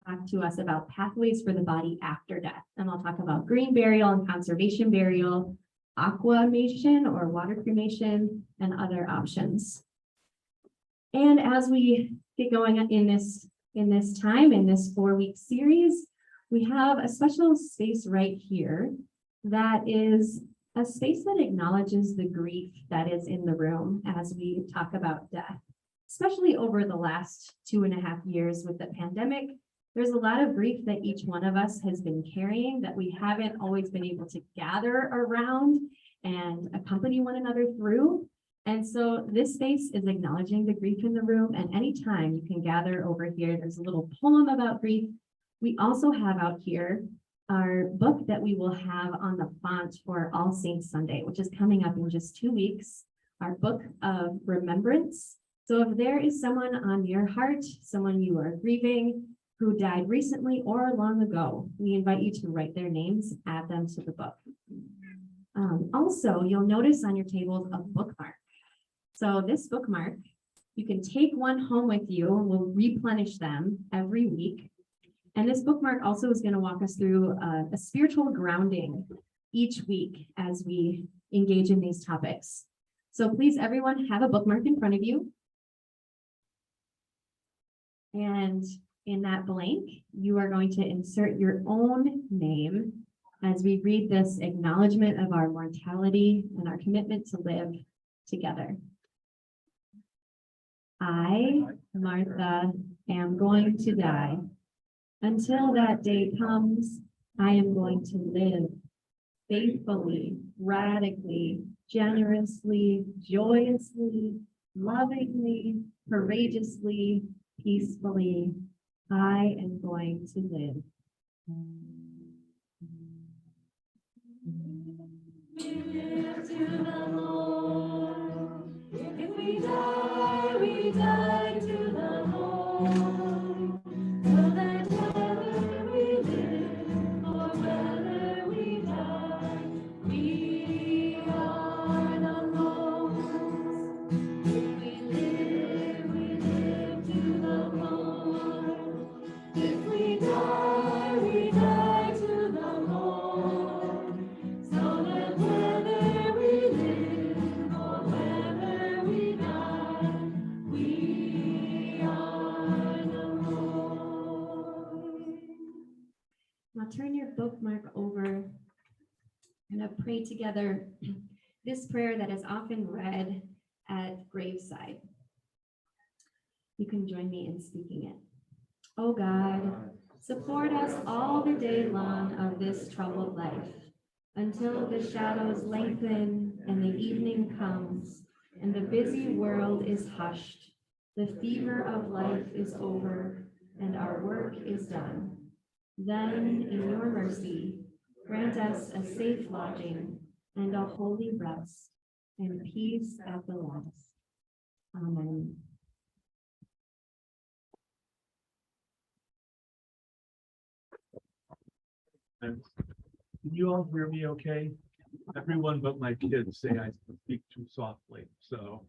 talk to us about pathways for the body after death. And I'll talk about green burial and conservation burial, aquamation or water cremation, and other options. And as we get going in this 4-week series, we have a special space right here that is a space that acknowledges the grief that is in the room as we talk about death, especially over the last 2.5 years with the pandemic. There's a lot of grief that each one of us has been carrying that we haven't always been able to gather around and accompany one another through. And so this space is acknowledging the grief in the room, and anytime you can gather over here, there's a little poem about grief. We also have out here our book that we will have on the font for All Saints Sunday, which is coming up in just 2 weeks, our book of remembrance. So if there is someone on your heart, someone you are grieving who died recently or long ago, we invite you to write their names, add them to the book. Also, you'll notice on your tables a bookmark. So this bookmark, you can take one home with you and we'll replenish them every week. And this bookmark also is going to walk us through a spiritual grounding each week as we engage in these topics. So please, everyone, have a bookmark in front of you. And in that blank, you are going to insert your own name as we read this acknowledgement of our mortality and our commitment to live together. I, Martha, am going to die. Until that day comes, I am going to live faithfully, radically, generously, joyously, lovingly, courageously, peacefully. I am going to live. We live to the Lord. If we die to the Lord. So that whether we live or whether we die, we are the Lord's. If we live to the Lord. If we die to the Lord. So that whether we live or whether we die, we are the Lord. Now turn your bookmark over and pray together this prayer that is often read at graveside. You can join me in speaking it. Oh God, support us all the day long of this troubled life, until the shadows lengthen and the evening comes, and the busy world is hushed, the fever of life is over, and our work is done. Then, in your mercy, grant us a safe lodging and a holy rest, and peace at the last. Amen. Can you all hear me okay? Everyone but my kids say I speak too softly. So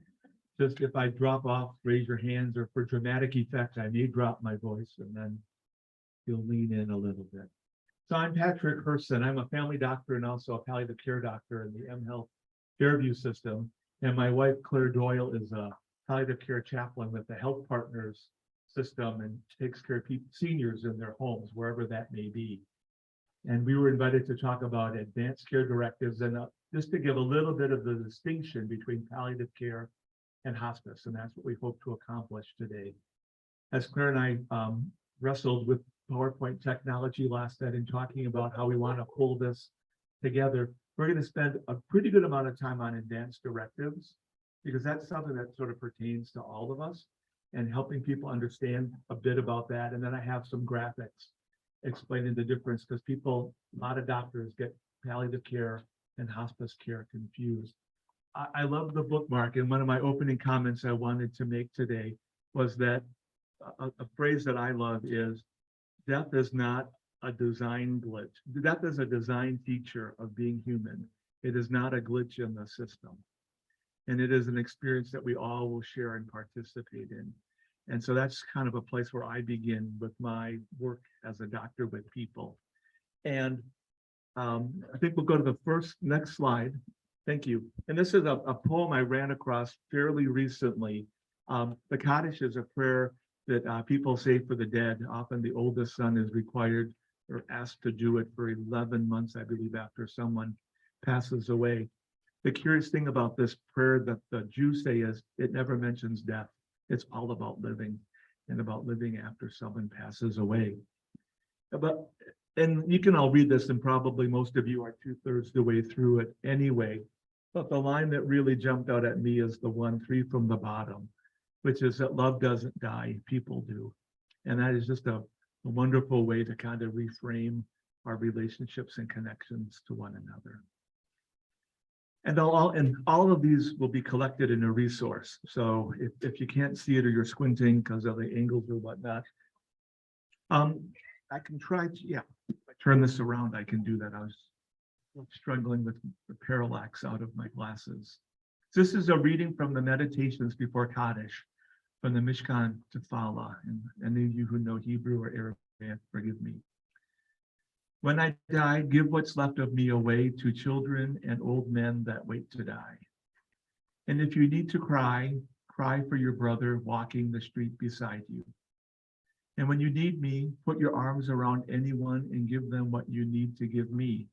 just if I drop off, raise your hands, or for dramatic effect, I may drop my voice and then you'll lean in a little bit. So I'm Patrick Herson. I'm a family doctor and also a palliative care doctor in the mHealth Fairview system. And my wife, Claire Doyle, is a palliative care chaplain with the Health Partners system and takes care of people, seniors in their homes, wherever that may be. And we were invited to talk about advanced care directives and just to give a little bit of the distinction between palliative care and hospice. And that's what we hope to accomplish today. As Claire and I wrestled with PowerPoint technology last night and talking about how we want to pull this together, we're going to spend a pretty good amount of time on advanced directives, because that's something that sort of pertains to all of us and helping people understand a bit about that. And then I have some graphics explaining the difference, because people, a lot of doctors get palliative care and hospice care confused. I love the bookmark, and one of my opening comments I wanted to make today was that a phrase that I love is, death is not a design glitch. Death is a design feature of being human. It is not a glitch in the system. And it is an experience that we all will share and participate in. And so that's kind of a place where I begin with my work as a doctor with people. And I think we'll go to the next slide. Thank you. And this is a poem I ran across fairly recently. The Kaddish is a prayer that people say for the dead. Often the oldest son is required or asked to do it for 11 months, I believe, after someone passes away. The curious thing about this prayer that the Jews say is it never mentions death. It's all about living and about living after someone passes away. And you can all read this, and probably most of you are 2/3 the way through it anyway. But the line that really jumped out at me is the 1-3 from the bottom, which is that love doesn't die, people do. And that is just a wonderful way to kind of reframe our relationships and connections to one another. And all of these will be collected in a resource. So if you can't see it or you're squinting because of the angles or whatnot, I can try to, if I turn this around, I can do that. I was struggling with the parallax out of my glasses. This is a reading from the Meditations before Kaddish from the Mishkan Tefillah. And any of you who know Hebrew or Aramaic, forgive me. When I die, give what's left of me away to children and old men that wait to die. And if you need to cry, cry for your brother walking the street beside you. And when you need me, put your arms around anyone and give them what you need to give me.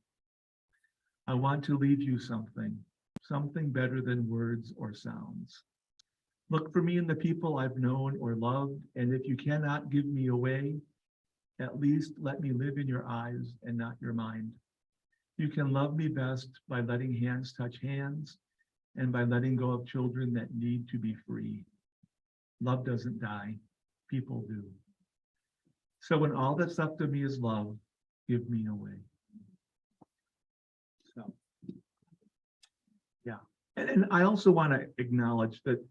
I want to leave you something better than words or sounds. Look for me in the people I've known or loved, and if you cannot give me away, at least let me live in your eyes and not your mind. You can love me best by letting hands touch hands and by letting go of children that need to be free. Love doesn't die, people do. So when all that's left of me is love, give me away. So, yeah. And I also want to acknowledge that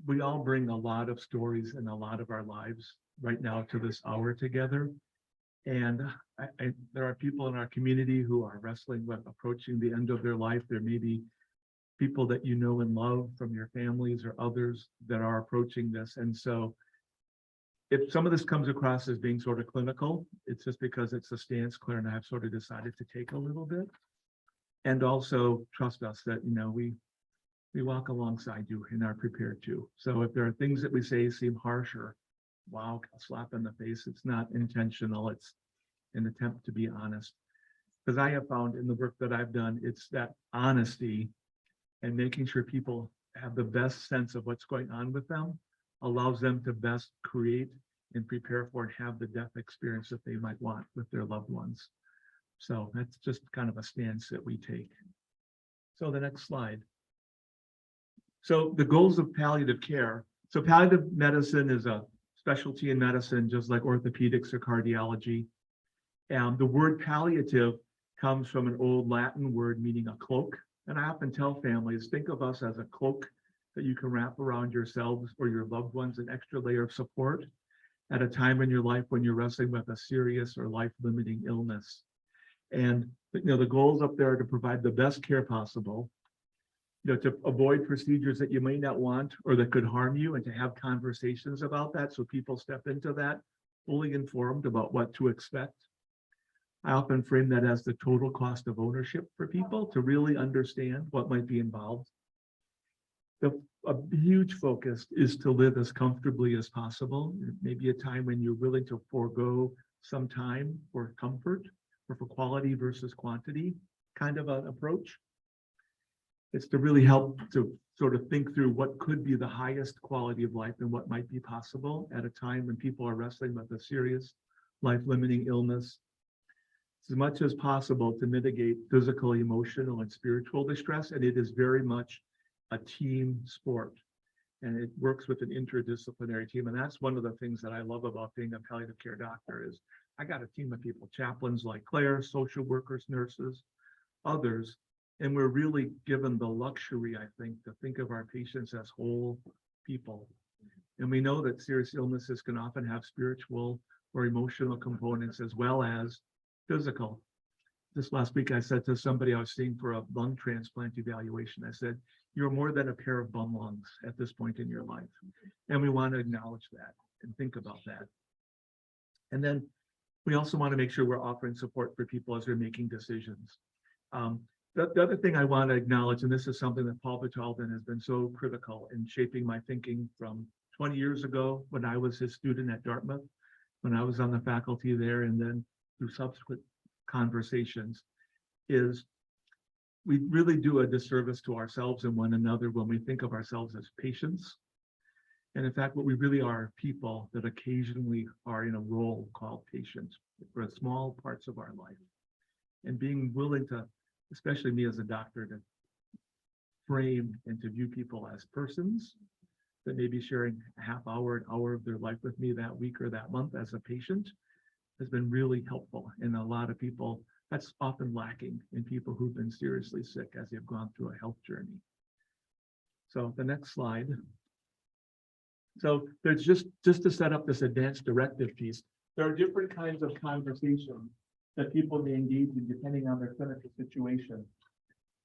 we all bring a lot of stories in a lot of our lives right now to this hour together. And there are people in our community who are wrestling with approaching the end of their life. There may be people that you know and love from your families or others that are approaching this. And so if some of this comes across as being sort of clinical, it's just because it's a stance Claire and I have sort of decided to take a little bit. And also trust us that, we walk alongside you and are prepared to. So if there are things that we say seem harsh or wow, a slap in the face, it's not intentional. It's an attempt to be honest. Because I have found in the work that I've done, it's that honesty and making sure people have the best sense of what's going on with them allows them to best create and prepare for and have the death experience that they might want with their loved ones. So that's just kind of a stance that we take. So the next slide. So the goals of palliative care. So palliative medicine is a specialty in medicine, just like orthopedics or cardiology. And the word palliative comes from an old Latin word meaning a cloak. And I often tell families, think of us as a cloak that you can wrap around yourselves or your loved ones, an extra layer of support at a time in your life when you're wrestling with a serious or life-limiting illness. And the goals up there are to provide the best care possible, to avoid procedures that you may not want or that could harm you, and to have conversations about that so people step into that fully informed about what to expect. I often frame that as the total cost of ownership for people to really understand what might be involved. A huge focus is to live as comfortably as possible. Maybe a time when you're willing to forego some time for comfort or for quality versus quantity kind of an approach. It's to really help to sort of think through what could be the highest quality of life and what might be possible at a time when people are wrestling with a serious life-limiting illness. As much as possible to mitigate physical, emotional, and spiritual distress. And it is very much a team sport. And it works with an interdisciplinary team. And that's one of the things that I love about being a palliative care doctor is I got a team of people, chaplains like Claire, social workers, nurses, others. And we're really given the luxury, I think, to think of our patients as whole people. And we know that serious illnesses can often have spiritual or emotional components as well as physical. This last week, I said to somebody I was seeing for a lung transplant evaluation, I said, you're more than a pair of bum lungs at this point in your life. And we want to acknowledge that and think about that. And then we also want to make sure we're offering support for people as they're making decisions. The other thing I want to acknowledge, and this is something that Paul Bachalden has been so critical in shaping my thinking from 20 years ago when I was his student at Dartmouth, when I was on the faculty there, and then through subsequent conversations, is we really do a disservice to ourselves and one another when we think of ourselves as patients. And in fact, what we really are people that occasionally are in a role called patients for small parts of our life. And being willing to, especially me as a doctor, to frame and to view people as persons that may be sharing a half hour, an hour of their life with me that week or that month as a patient has been really helpful. And a lot of people, that's often lacking in people who've been seriously sick as they've gone through a health journey. So the next slide. So there's just to set up this advanced directive piece, there are different kinds of conversations that people may engage in depending on their clinical situation.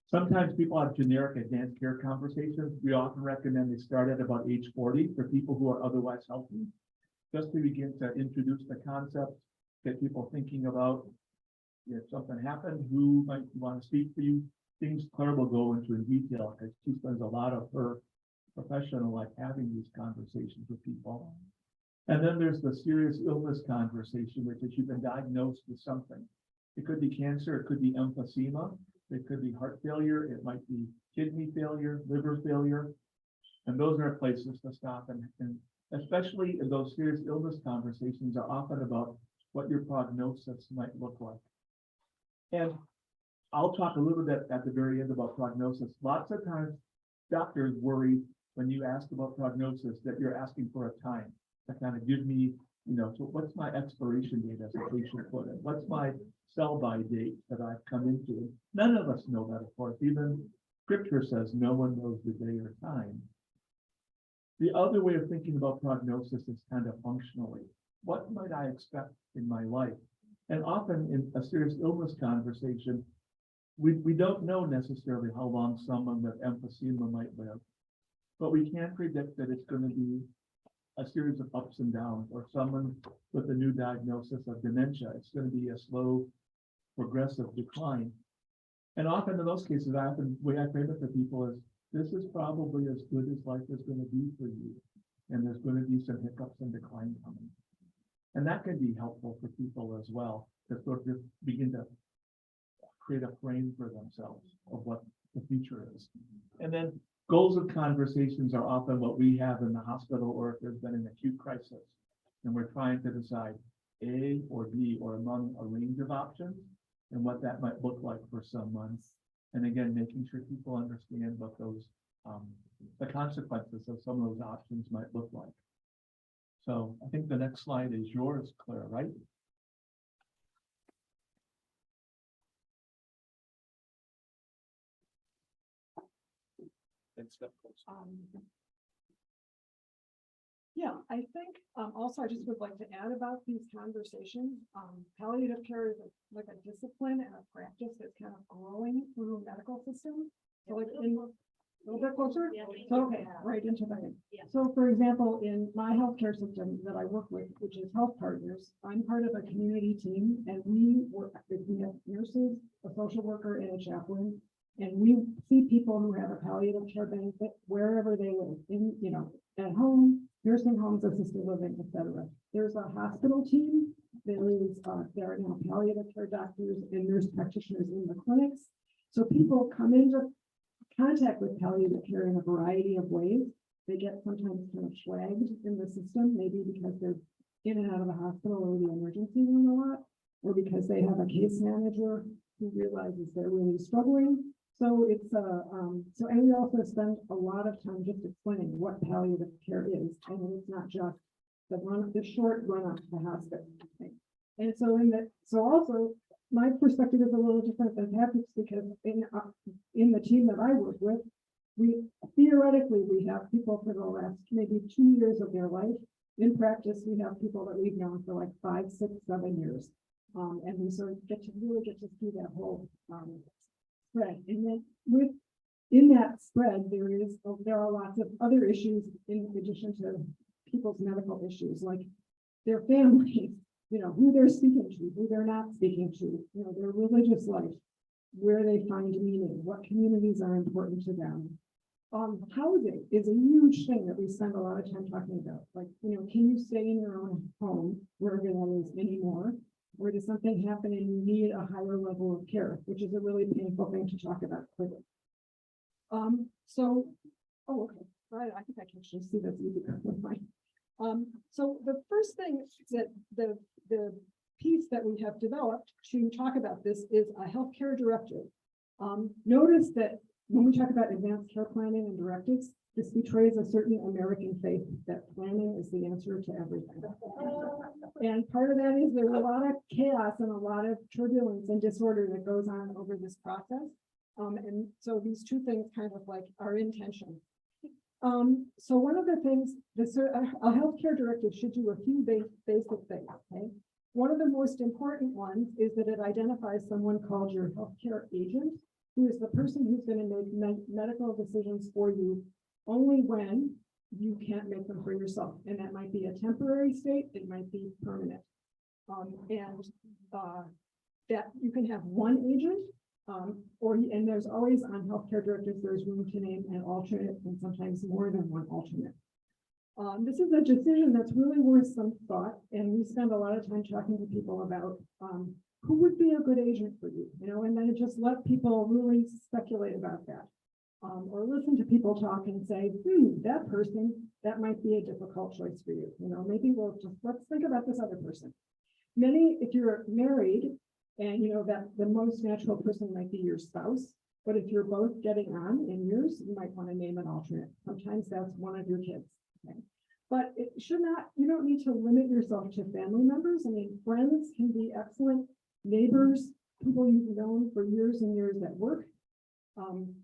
Sometimes people have generic advanced care conversations. We often recommend they start at about age 40 for people who are otherwise healthy, just to begin to introduce the concept, get people thinking about if something happened, who might want to speak for you. Things Claire will go into in detail because she spends a lot of her professional life having these conversations with people. And then there's the serious illness conversation, which is you've been diagnosed with something. It could be cancer, it could be emphysema, it could be heart failure, it might be kidney failure, liver failure. And those are places to stop. And especially in those serious illness conversations are often about what your prognosis might look like. And I'll talk a little bit at the very end about prognosis. Lots of times doctors worry when you ask about prognosis that you're asking for a time to kind of give me, so what's my expiration date as a patient put it? What's my sell-by date that I've come into? None of us know that, of course. Even scripture says no one knows the day or time. The other way of thinking about prognosis is kind of functionally. What might I expect in my life? And often in a serious illness conversation, we don't know necessarily how long someone with emphysema might live, but we can predict that it's going to be a series of ups and downs, or someone with a new diagnosis of dementia. It's going to be a slow, progressive decline. And often in those cases, the way I frame it for people is, this is probably as good as life is going to be for you. And there's going to be some hiccups and decline coming. And that can be helpful for people as well, to sort of just begin to create a frame for themselves of what the future is. And then goals of conversations are often what we have in the hospital, or if there's been an acute crisis and we're trying to decide A or B or among a range of options and what that might look like for someone. And again, making sure people understand what those the consequences of some of those options might look like. So I think the next slide is yours, Claire, right? Yeah, I think also I just would like to add about these conversations. Palliative care is like a discipline and a practice that's kind of growing through medical systems. So like in a little bit closer. So, okay, right into the. So for example, in my healthcare system that I work with, which is Health Partners, I'm part of a community team, and we have nurses, a social worker, and a chaplain. And we see people who have a palliative care benefit wherever they live, at home, nursing homes, assisted living, etc. There's a hospital team. There are now palliative care doctors and nurse practitioners in the clinics. So people come into contact with palliative care in a variety of ways. They get sometimes kind of flagged in the system, maybe because they're in and out of the hospital or the emergency room a lot, or because they have a case manager who realizes they're really struggling. So it's and we also spend a lot of time just explaining what palliative care is, and it's not just the short run up to the hospital. And so also my perspective is a little different than Patrick's, because in the team that I work with, we have people for the last maybe 2 years of their life. In practice, we have people that we've known for like 5, 6, 7 years, and we sort of get to see that whole. Right. And then in that spread, there are lots of other issues in addition to people's medical issues, like their families, who they're speaking to, who they're not speaking to, their religious life, where they find meaning, what communities are important to them. Housing is a huge thing that we spend a lot of time talking about. Like, can you stay in your own home wherever that is anymore? Or does something happen and you need a higher level of care, which is a really painful thing to talk about quickly. Okay, right, I think I can actually see that's easier with mine. So the first thing that the piece that we have developed to talk about this is a healthcare directive. Notice that when we talk about advanced care planning and directives, this betrays a certain American faith that planning is the answer to everything. And part of that is there's a lot of chaos and a lot of turbulence and disorder that goes on over this process. And so these two things kind of like are in tension. So one of the things, a healthcare directive should do a few basic things, okay? One of the most important ones is that it identifies someone called your healthcare agent, who is the person who's going to make medical decisions for you only when you can't make them for yourself. And that might be a temporary state, it might be permanent. That you can have one agent, and there's always on healthcare directives, there's room to name an alternate and sometimes more than one alternate. This is a decision that's really worth some thought, and we spend a lot of time talking to people about who would be a good agent for you, and then just let people really speculate about that. Or listen to people talk and say, that person, that might be a difficult choice for you. Maybe let's think about this other person. If you're married and that the most natural person might be your spouse, but if you're both getting on in years, you might want to name an alternate. Sometimes that's one of your kids. Okay? But it should not, you don't need to limit yourself to family members. I mean, friends can be excellent, neighbors, people you've known for years and years at work.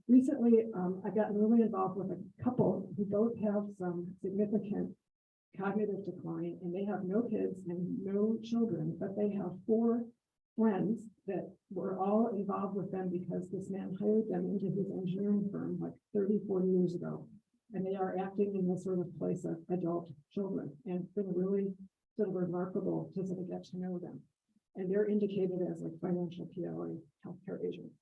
Recently, I've gotten really involved with a couple who both have some significant cognitive decline, and they have no kids and no children, but they have 4 friends that were all involved with them because this man hired them into his engineering firm like 34 years ago. And they are acting in this sort of place of adult children. And it's been really sort of remarkable to sort of get to know them. And they're indicated as like financial PLA healthcare agents.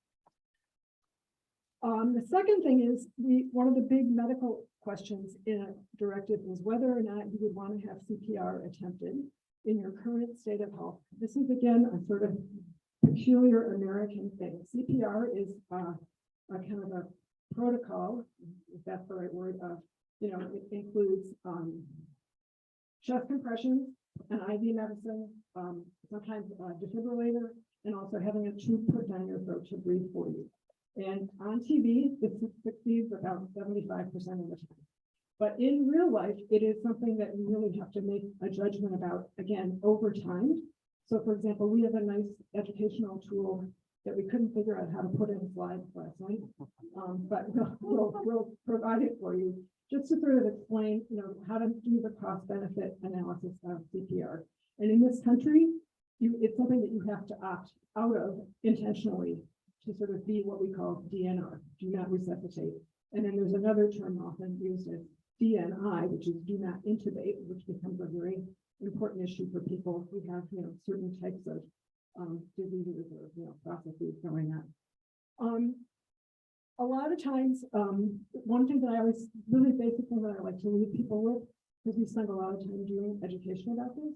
The second thing is one of the big medical questions in a directive is whether or not you would want to have CPR attempted in your current state of health. This is again a sort of peculiar American thing. CPR is a kind of a protocol, if that's the right word, it includes chest compressions, an IV medicine, sometimes a defibrillator, and also having a tube put down your throat to breathe for you. And on TV, this succeeds about 75% of the time. But in real life, it is something that you really have to make a judgment about, again, over time. So for example, we have a nice educational tool that we couldn't figure out how to put in slides last night, but we'll provide it for you just to sort of explain, how to do the cost-benefit analysis of CPR. And in this country, it's something that you have to opt out of intentionally to sort of be what we call DNR, do not resuscitate. And then there's another term often used as DNI, which is do not intubate, which becomes a very important issue for people who have, certain types of diseases or processes going on. A lot of times, one thing that I always really basic thing that I like to leave people with, because we spend a lot of time doing education about this,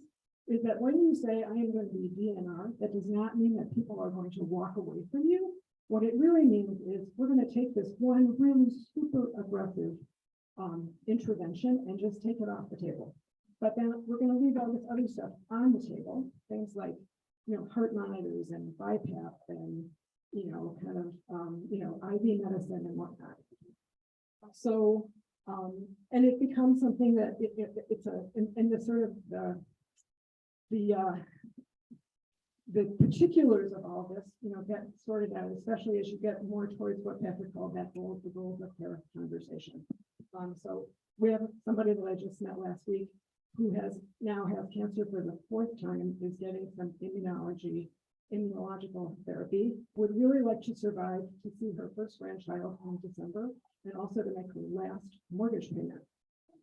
is that when you say I am going to be DNR, that does not mean that people are going to walk away from you. What it really means is we're going to take this one really super aggressive intervention and just take it off the table. But then we're going to leave all this other stuff on the table, things like, heart monitors and BiPAP and, kind of, IV medicine and whatnot. So, and it becomes something that it's in the sort of the particulars of all this, get sorted out, especially as you get more towards what Patrick called the goals of care conversation. So we have somebody that I just met last week who now has cancer for the 4th time, is getting some immunology immunological therapy, would really like to survive to see her first grandchild in December, and also to make her last mortgage payment.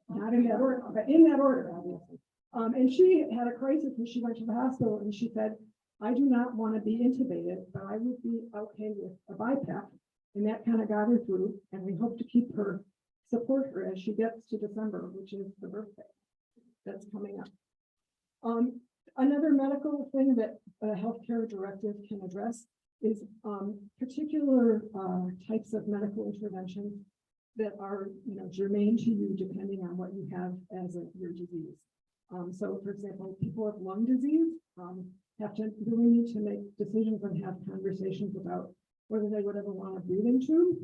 Not in that order, but in that order, obviously. And she had a crisis and she went to the hospital and she said, I do not want to be intubated, but I would be okay with a BiPAP. And that kind of got her through, and we hope to keep her, support her as she gets to December, which is the birthday that's coming up. Another medical thing that a healthcare directive can address is particular types of medical interventions that are, germane to you depending on what you have as your disease. So, for example, people with lung disease have to really need to make decisions and have conversations about whether they would ever want a breathing tube.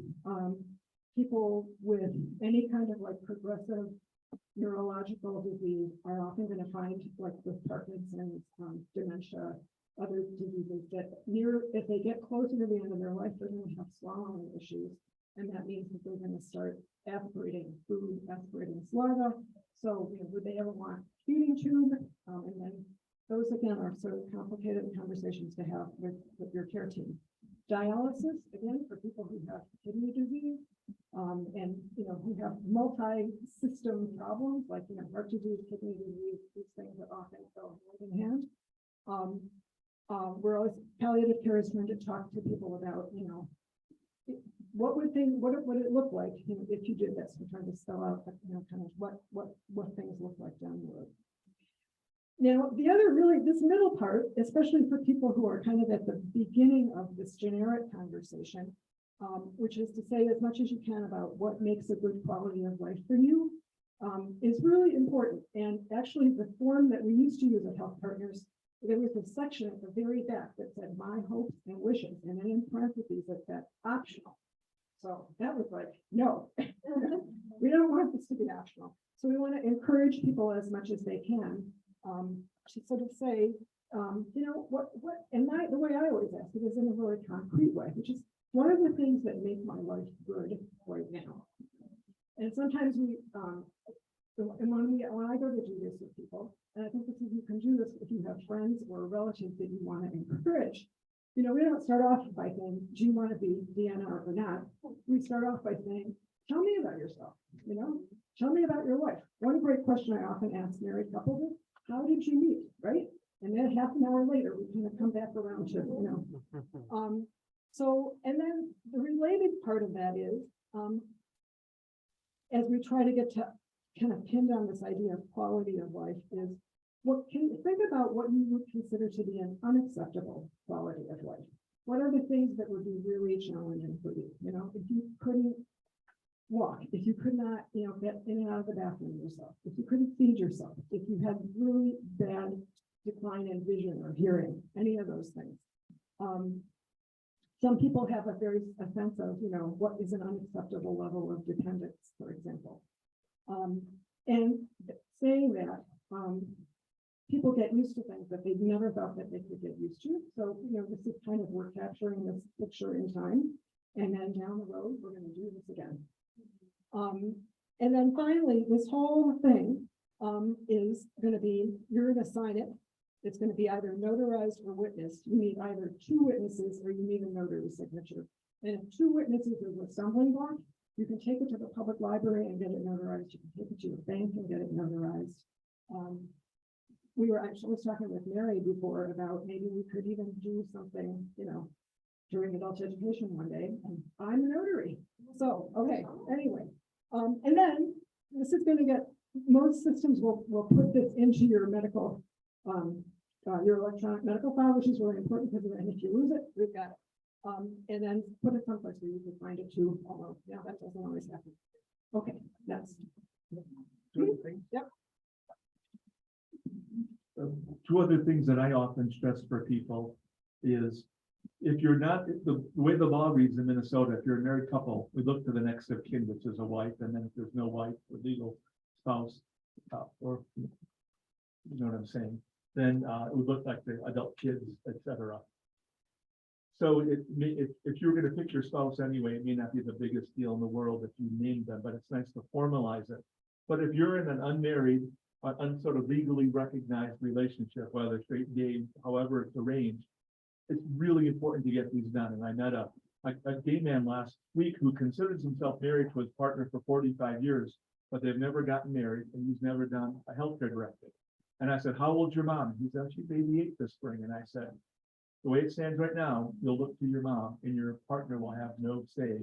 People with any kind of like progressive neurological disease are often going to find, like with Parkinson's, dementia, other diseases, that if they get closer to the end of their life, they're going to have swallowing issues. And that means that they're going to start aspirating food, aspirating saliva. So, would they ever want feeding tube? And then those again are sort of complicated conversations to have with your care team. Dialysis, again, for people who have kidney disease, and who have multi-system problems like heart disease, kidney disease, these things that often go hand in hand. We're always, palliative care is trying to talk to people about, what would it look like if you did this? We're trying to spell out kind of what things look like down the road. Now, this middle part, especially for people who are kind of at the beginning of this generic conversation, which is to say as much as you can about what makes a good quality of life for you, is really important. And actually, the form that we used to use at Health Partners, there was a section at the very back that said my hopes and wishes, and then in parentheses it said optional. So that was like, no, we don't want this to be optional. So we want to encourage people as much as they can to sort of say, the way I always ask it is in a really concrete way, which is what are the things that make my life good right now? And sometimes when I go to do this with people, and I think you can do this if you have friends or relatives that you want to encourage. We don't start off by saying, do you want to be Deanna or not? We start off by saying, tell me about yourself, tell me about your life. One great question I often ask married couples is, how did you meet, right? And then half an hour later, we kind of come back around to, So, and then the related part of that is, as we try to get to kind of pin down this idea of quality of life is, think about what you would consider to be an unacceptable quality of life. What are the things that would be really challenging for you? If you couldn't walk, if you could not, get in and out of the bathroom yourself, if you couldn't feed yourself, if you had really bad decline in vision or hearing, any of those things. Some people have a sense of, what is an unacceptable level of dependence, for example. And saying that, people get used to things that they've never thought that they could get used to. So, this is kind of, we're capturing this picture in time. And then down the road, we're going to do this again. And then finally, this whole thing is going to be, you're going to sign it. It's going to be either notarized or witnessed. You need either 2 witnesses or you need a notary signature. And if 2 witnesses is a stumbling block, you can take it to the public library and get it notarized. You can take it to your bank and get it notarized. I was talking with Mary before about maybe we could even do something, during adult education one day, and I'm a notary. So, okay, anyway. And then this is going to get, most systems will put this into your medical, your electronic medical file, which is really important because then if you lose it, we've got it. And then put it someplace where you can find it too. Although, yeah, that doesn't always happen. Okay, that's. Yep. 2 other things that I often stress for people is, if you're not, the way the law reads in Minnesota, if you're a married couple, we look to the next of kin, which is a wife, and then if there's no wife or legal spouse, or you know what I'm saying, then it would look like the adult kids, etc. So if you're going to pick your spouse anyway, it may not be the biggest deal in the world if you name them, but it's nice to formalize it. But if you're in an unmarried, sort of legally recognized relationship, whether straight, gay, however it's arranged, it's really important to get these done. And I met a gay man last week who considers himself married to his partner for 45 years, but they've never gotten married and he's never done a healthcare directive. And I said, how old's your mom? He said, she's 88 this spring. And I said, the way it stands right now, you'll look to your mom and your partner will have no say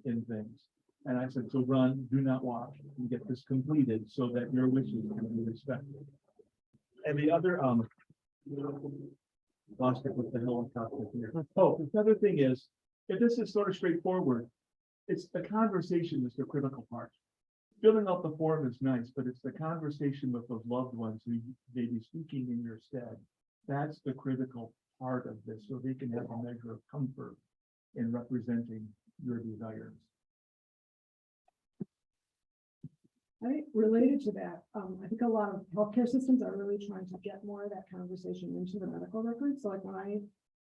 in things. And I said, so run, do not walk, and get this completed so that your wishes can be respected. And the other, lost it with the helicopter here. Oh, the other thing is, if this is sort of straightforward, it's the conversation is the critical part. Filling out the form is nice, but it's the conversation with those loved ones who may be speaking in your stead. That's the critical part of this, so they can have a measure of comfort in representing your desires. I think related to that, I think a lot of healthcare systems are really trying to get more of that conversation into the medical records. So like when I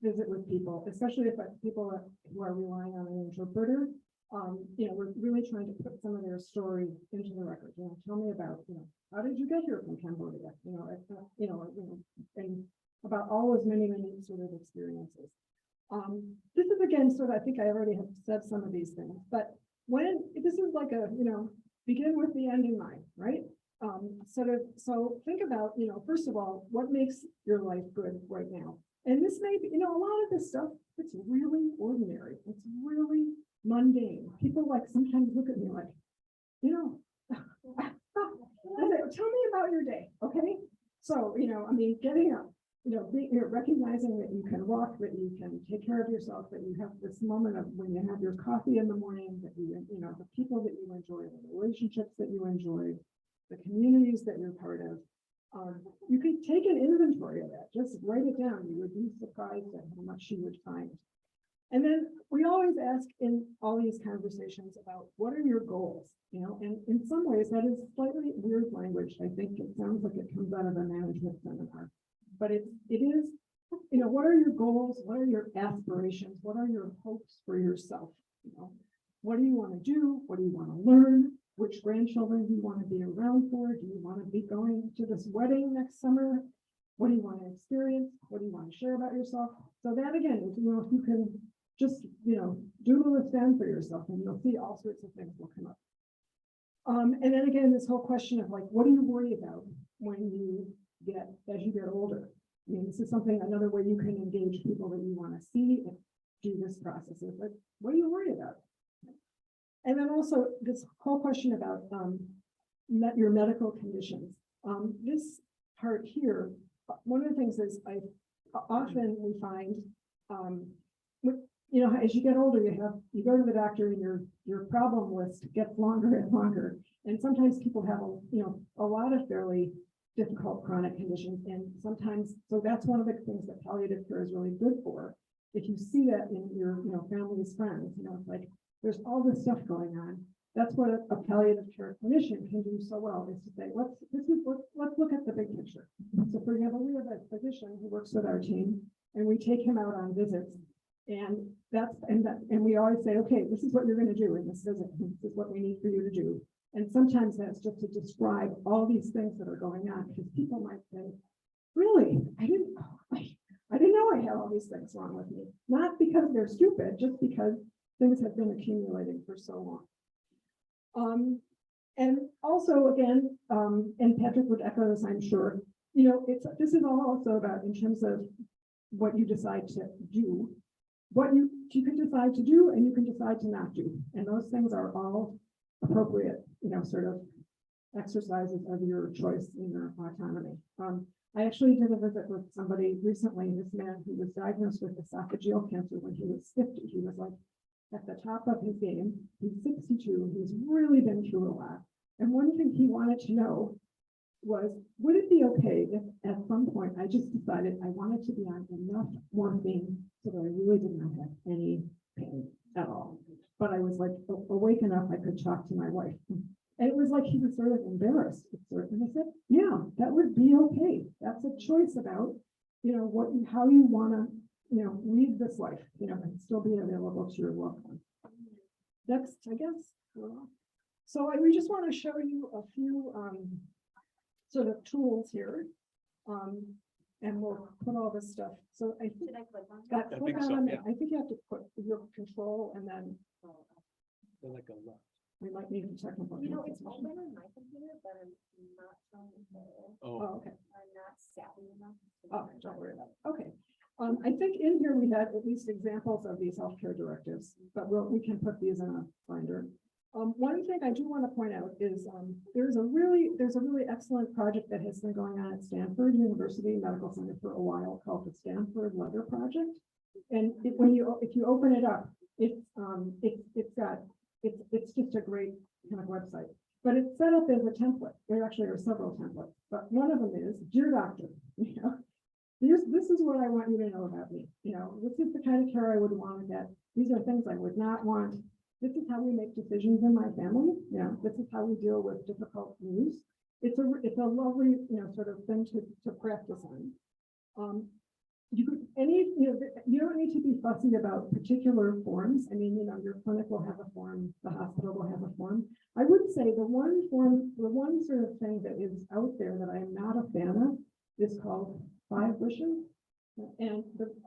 visit with people, especially if people who are relying on an interpreter, we're really trying to put some of their story into the record. Tell me about, how did you get here from Cambodia? And about all those many sort of experiences. This is again, sort of, I think I already have said some of these things, but when this is like a, begin with the end in mind, right? So think about, first of all, what makes your life good right now? And this may be, a lot of this stuff, it's really ordinary. It's really mundane. People like sometimes look at me like, tell me about your day, okay? So, getting up, recognizing that you can walk, that you can take care of yourself, that you have this moment of when you have your coffee in the morning, that the people that you enjoy, the relationships that you enjoy, the communities that you're part of. You could take an inventory of that, just write it down. You would be surprised at how much you would find. And then we always ask in all these conversations about what are your goals, and in some ways that is slightly weird language. I think it sounds like it comes out of a management seminar, but it is, what are your goals? What are your aspirations? What are your hopes for yourself? What do you want to do? What do you want to learn? Which grandchildren do you want to be around for? Do you want to be going to this wedding next summer? What do you want to experience? What do you want to share about yourself? So that again is, if you can just, doodle this down for yourself and you'll see all sorts of things will come up. And then again, this whole question of like, what do you worry about when as you get older? I mean, this is another way you can engage people that you want to see and do this process is like, what do you worry about? And then also this whole question about your medical conditions. This part here, one of the things is often we find, as you get older, you go to the doctor and your problem list gets longer and longer. And sometimes people have a lot of fairly difficult chronic conditions. And sometimes, so that's one of the things that palliative care is really good for. If you see that in your family's friends, it's like, there's all this stuff going on. That's what a palliative care clinician can do so well, is to say, let's look at the big picture. So for example, we have a physician who works with our team and we take him out on visits. And we always say, okay, this is what you're going to do in this visit. This is what we need for you to do. And sometimes that's just to describe all these things that are going on, because people might say, really, I didn't know I had all these things wrong with me. Not because they're stupid, just because things have been accumulating for so long. And also again, and Patrick would echo this, I'm sure, this is all also about in terms of what you decide to do, what you can decide to do and you can decide to not do. And those things are all appropriate, sort of exercises of your choice in your autonomy. I actually did a visit with somebody recently, this man who was diagnosed with esophageal cancer when he was 50. He was like at the top of his game. He's 62. He's really been through a lot. And one thing he wanted to know was, would it be okay if at some point I just decided I wanted to be on enough morphine so that I really did not have any pain at all? But I was like awake enough I could talk to my wife. And it was like he was sort of embarrassed. And I said, yeah, that would be okay. That's a choice about, how you want to, lead this life, and still be available to your loved one. Next, I guess. So we just want to show you a few sort of tools here. And we'll put all this stuff, so I think. Should I click on that I click think so, on it, yeah. I think you have to put your control and then They're like a lot. we might need a technical. You know, it's consultation. open on my computer, but I'm not showing it there. Oh, Oh, okay. I'm not savvy enough. to Oh, do don't that. worry about it. Okay. I think in here we had at least examples of these healthcare directives, but we can put these in a binder. One thing I do want to point out is, there's a really excellent project that has been going on at Stanford University Medical Center for a while called the Stanford Leather Project. And if you open it up, it's just a great kind of website, but it's set up as a template. There actually are several templates, but one of them is, dear doctor, you know, this is what I want you to know about me. You know, this is the kind of care I would want to get. These are things I would not want. This is how we make decisions in my family. You know, this is how we deal with difficult news. It's a lovely, you know, sort of thing to practice on. You don't need to be fussy about particular forms. I mean, you know, your clinic will have a form, the hospital will have a form. I would say the one sort of thing that is out there that I am not a fan of is called 5 wishes. And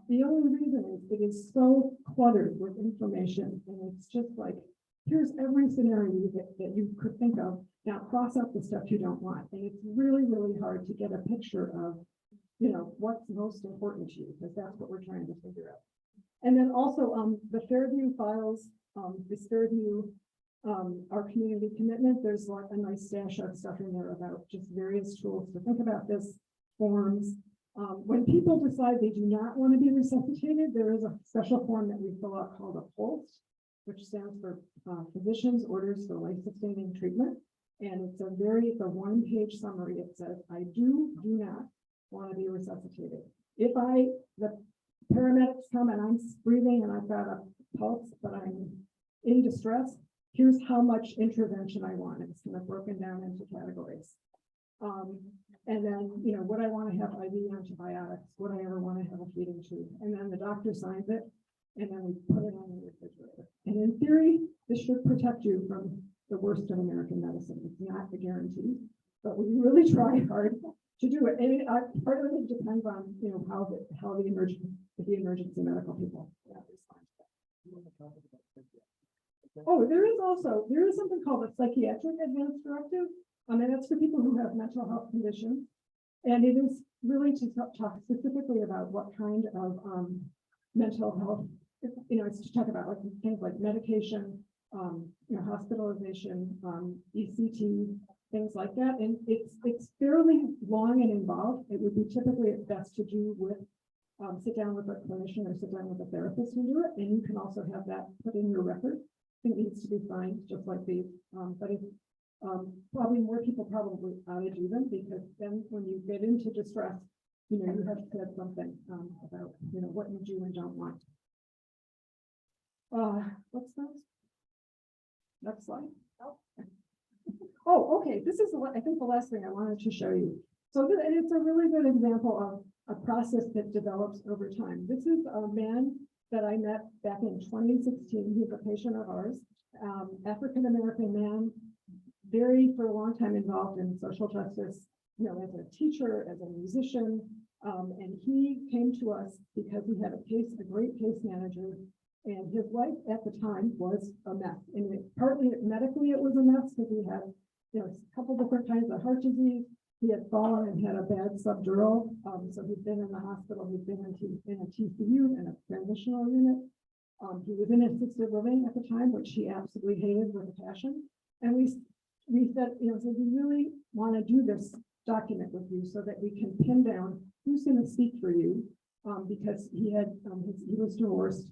the only reason is it is so cluttered with information, and it's just like, here's every scenario that you could think of. Now cross out the stuff you don't want. And it's really, really hard to get a picture of, you know, what's most important to you, because that's what we're trying to figure out. And then also the Fairview files, this Fairview, our community commitment, there's like a nice stash of stuff in there about just various tools to think about this, forms. When people decide they do not want to be resuscitated, there is a special form that we fill out called a POLST, which stands for Physician's Orders for Life-Sustaining Treatment. And it's a one-page summary. It says, I do not want to be resuscitated. If the paramedics come and I'm breathing and I've got a pulse, but I'm in distress, here's how much intervention I want. It's kind of broken down into categories. And then, you know, what I want to have IV antibiotics, would I ever want to have a feeding tube? And then the doctor signs it, and then we put it on the refrigerator. And in theory, this should protect you from the worst of American medicine. It's not a guarantee, but we really try hard to do it. And part of it depends on, you know, how the emergency medical people respond to that. Oh, there is something called a psychiatric advance directive. And that's for people who have mental health conditions. And it is really to talk specifically about what kind of mental health, you know, it's to talk about like things like medication, you know, hospitalization, ECT, things like that. And it's fairly long and involved. It would be typically best to do with sit down with a clinician or sit down with a therapist and do it. And you can also have that put in your record. I think it needs to be signed just like these, but it's probably more people probably ought to do them, because then when you get into distress, you know, you have said something about, you know, what you do and don't want. What's that? Next slide. Oh, okay. This is, I think, the last thing I wanted to show you. So and it's a really good example of a process that develops over time. This is a man that I met back in 2016. He's a patient of ours, African-American man, for a long time involved in social justice, you know, as a teacher, as a musician. And he came to us because he had a great case manager, and his life at the time was a mess. And partly medically it was a mess because he had, you know, a couple different kinds of heart disease. He had fallen and had a bad subdural. So he'd been in the hospital, he'd been in a TCU and a transitional unit. He was in assisted living at the time, which he absolutely hated with a passion. And we said, you know, so we really want to do this document with you so that we can pin down who's going to speak for you, because he had he was divorced.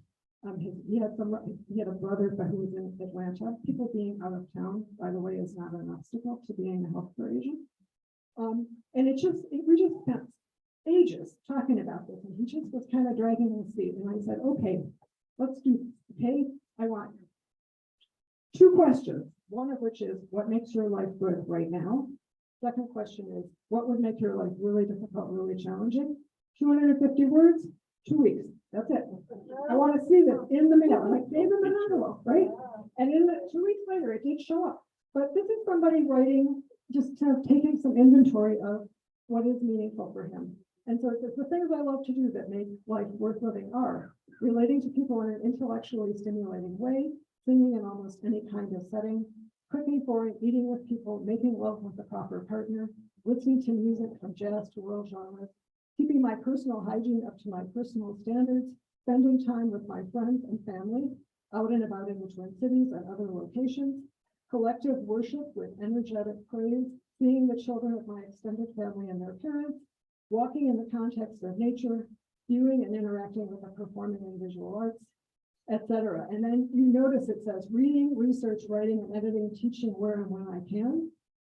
He had a brother who was in Atlanta. People being out of town, by the way, is not an obstacle to being a healthcare agent. And we just spent ages talking about this, and he just was kind of dragging his feet. And I said, okay, let's do this. Okay, I want 2 questions. One of which is, what makes your life good right now? Second question is, what would make your life really difficult, really challenging? 250 words, 2 weeks. That's it. I want to see this in the mail. And I gave him an envelope, right? And 2 weeks later, it did show up. But this is somebody writing, just taking some inventory of what is meaningful for him. And so the things I love to do that make life worth living are relating to people in an intellectually stimulating way, singing in almost any kind of setting, cooking for and eating with people, making love with the proper partner, listening to music from jazz to world genres, keeping my personal hygiene up to my personal standards, spending time with my friends and family, out and about in the Twin Cities and other locations, collective worship with energetic praise, seeing the children of my extended family and their parents, walking in the context of nature, viewing and interacting with the performing and visual arts, etc. And then you notice it says reading, research, writing, and editing, teaching where and when I can.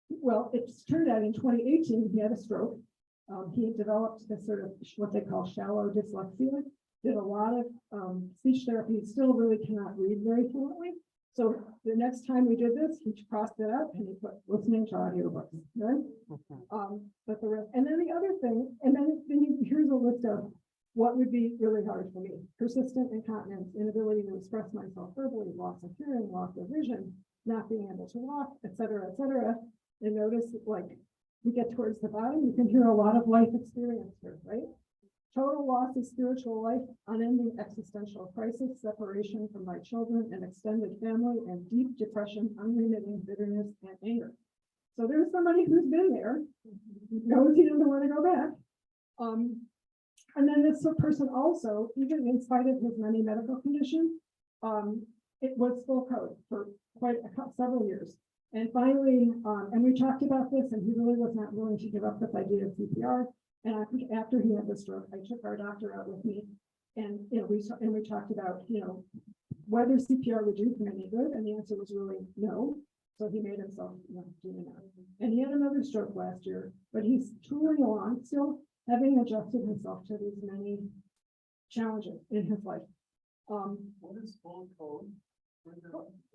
Well, it's turned out in 2018, he had a stroke. He developed this sort of what they call shallow dyslexia, did a lot of speech therapy, still really cannot read very fluently. So the next time we did this, he crossed it out and he put listening to audiobooks, right? But the rest, and then the other thing, and then here's a list of what would be really hard for me: persistent incontinence, inability to express myself verbally, loss of hearing, loss of vision, not being able to walk, et cetera, et cetera. And notice, like, we get towards the bottom, you can hear a lot of life experience here, right? Total loss of spiritual life, unending existential crisis, separation from my children and extended family, and deep depression, unremitting bitterness and anger. So there's somebody who's been there, knows he doesn't want to go back. And then this person also, even in spite of his many medical conditions, it was full code for several years. And finally, and we talked about this, and he really was not willing to give up this idea of CPR. And I think after he had the stroke, I took our doctor out with me, and we talked about whether CPR would do him any good, and the answer was really no. So he made himself do enough. And he had another stroke last year, but he's tooling along, still having adjusted himself to these many challenges in his life. What is full code?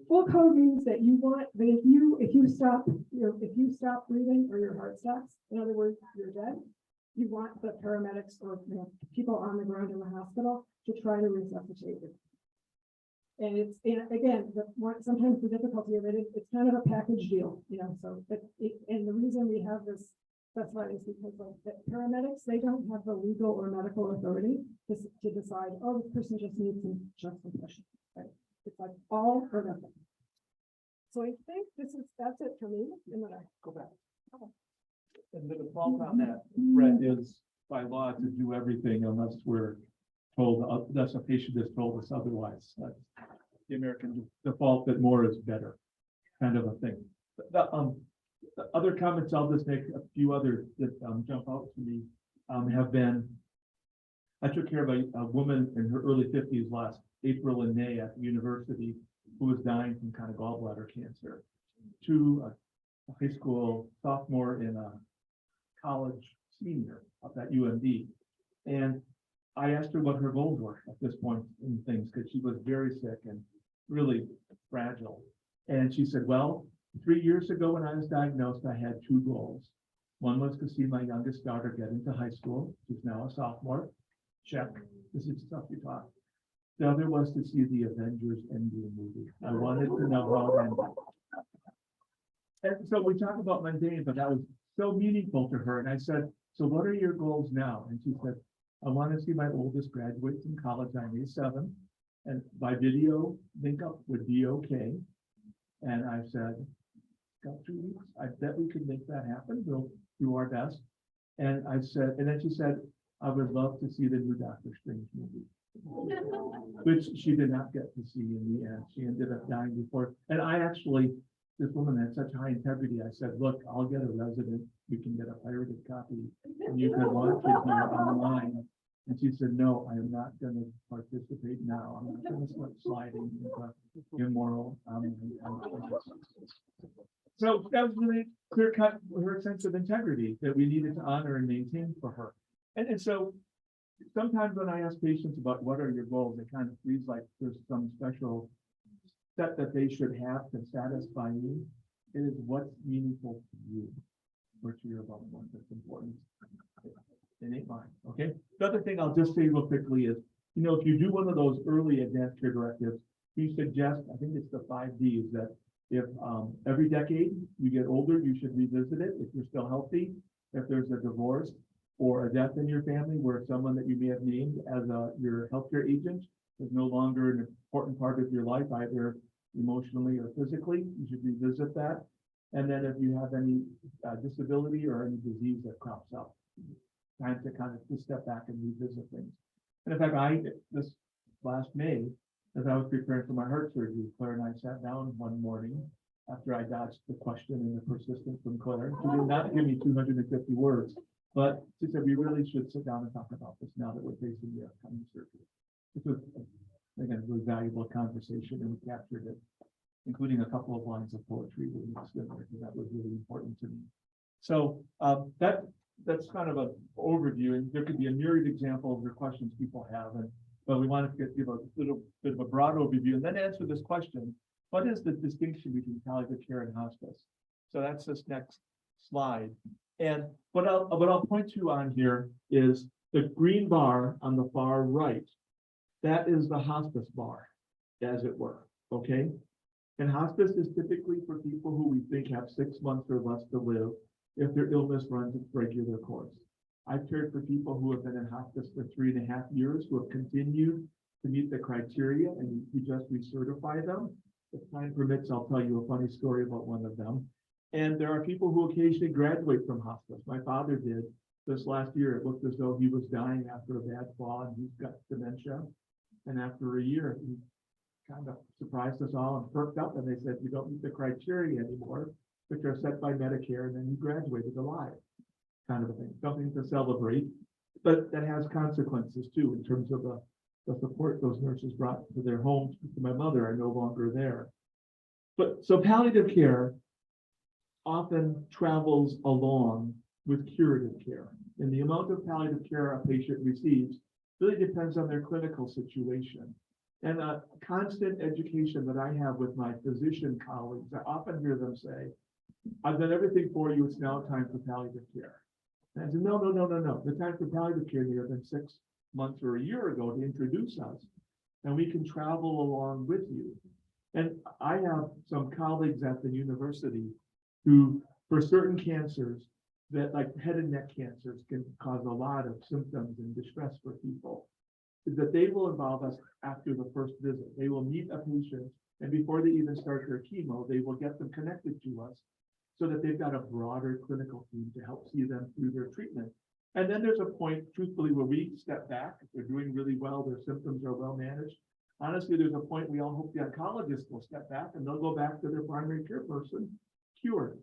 Full code means that you want that if you stop breathing or your heart stops, in other words, you're dead. You want the paramedics or people on the ground in the hospital to try to resuscitate you. And again, sometimes the difficulty of it is it's kind of a package deal, so and the reason we have this specified is because the paramedics, they don't have the legal or medical authority to decide, oh, this person just needs some chest compression, right? It's like all or nothing. So I think that's it for me. And then I go back. And the default on that, Brett, is by law to do everything unless we're told, unless a patient has told us otherwise. That's the American default that more is better kind of a thing. The other comments, I'll just make a few others that jump out to me, have been, I took care of a woman in her early 50s last April and May at the university who was dying from kind of gallbladder cancer, to a high school sophomore and a college senior up at UMD. And I asked her what her goals were at this point in things, because she was very sick and really fragile. And she said, well, 3 years ago when I was diagnosed, I had 2 goals. One was to see my youngest daughter get into high school. She's now a sophomore. Check. This is stuff you taught. The other was to see the Avengers Endgame movie. I wanted to know how it ended. And so we talk about mundane, but that was so meaningful to her. And I said, so what are your goals now? And she said, I want to see my oldest graduate from college on May 7th. And by video link up would be okay. And I said, got 2 weeks. I bet we could make that happen. We'll do our best. And I said, and then she said, I would love to see the new Doctor Strange movie, which she did not get to see in the end. She ended up dying before. And I actually, this woman had such high integrity. I said, look, I'll get a resident. You can get a pirated copy and you can watch it here online. And she said, no, I am not going to participate now. I'm not going to start sliding into immoral. So that was really clear cut, her sense of integrity that we needed to honor and maintain for her. And so sometimes when I ask patients about what are your goals, it kind of feels like there's some special set that they should have to satisfy me. It is what's meaningful to you or to your loved ones that's important. It ain't mine. Okay. The other thing I'll just say real quickly is, if you do one of those early advanced care directives, we suggest, I think it's the 5 Ds, that if every decade you get older, you should revisit it if you're still healthy, if there's a divorce, or a death in your family where someone that you may have named as your healthcare agent is no longer an important part of your life, either emotionally or physically, you should revisit that. And then if you have any disability or any disease that crops up, time to kind of just step back and revisit things. And in fact, this last May, as I was preparing for my heart surgery, Claire and I sat down one morning after I dodged the question and the persistence from Claire. She did not give me 250 words, but she said, we really should sit down and talk about this now that we're facing the upcoming surgery. This was, again, a really valuable conversation, and we captured it, including a couple of lines of poetry that mixed in there, because that was really important to me. So that's kind of an overview, and there could be a myriad example of the questions people have, but we wanted to give a little bit of a broad overview and then answer this question: what is the distinction between palliative care and hospice? So that's this next slide. And what I'll point to on here is the green bar on the far right. That is the hospice bar, as it were. Okay. And hospice is typically for people who we think have 6 months or less to live if their illness runs its regular course. I've cared for people who have been in hospice for 3.5 years, who have continued to meet the criteria, and we just recertify them. If time permits, I'll tell you a funny story about one of them. And there are people who occasionally graduate from hospice. My father did. This last year, it looked as though he was dying after a bad fall, and he's got dementia. And after a year, he kind of surprised us all and perked up, and they said, you don't meet the criteria anymore, which are set by Medicare, and then he graduated alive, kind of a thing. Something to celebrate, but that has consequences too, in terms of the support those nurses brought to their homes. To my mother are no longer there. But so palliative care often travels along with curative care, and the amount of palliative care a patient receives really depends on their clinical situation. And a constant education that I have with my physician colleagues, I often hear them say, I've done everything for you, it's now time for palliative care. And I said, no. The time for palliative care may have been 6 months or a year ago to introduce us, and we can travel along with you. And I have some colleagues at the university who, for certain cancers, that like head and neck cancers can cause a lot of symptoms and distress for people, is that they will involve us after the first visit. They will meet a patient, and before they even start their chemo, they will get them connected to us so that they've got a broader clinical team to help see them through their treatment. And then there's a point, truthfully, where we step back. If they're doing really well, their symptoms are well managed. Honestly, there's a point we all hope the oncologist will step back and they'll go back to their primary care person cured.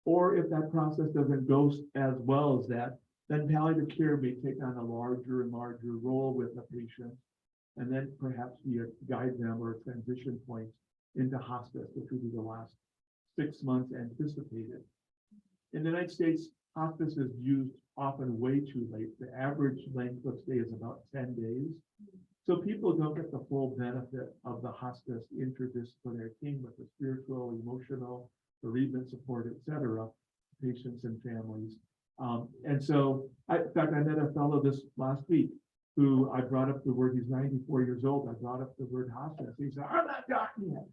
Or if that process doesn't go as well as that, then palliative care may take on a larger and larger role with the patient, and then perhaps be a guide them or a transition point into hospice, which would be the last 6 months anticipated. In the United States, hospice is used often way too late. The average length of stay is about 10 days. So people don't get the full benefit of the hospice interdisciplinary team with the spiritual, emotional, bereavement support, et cetera, patients and families. And so, in fact, I met a fellow this last week who I brought up the word, he's 94 years old, I brought up the word hospice. He said, I'm not talking yet.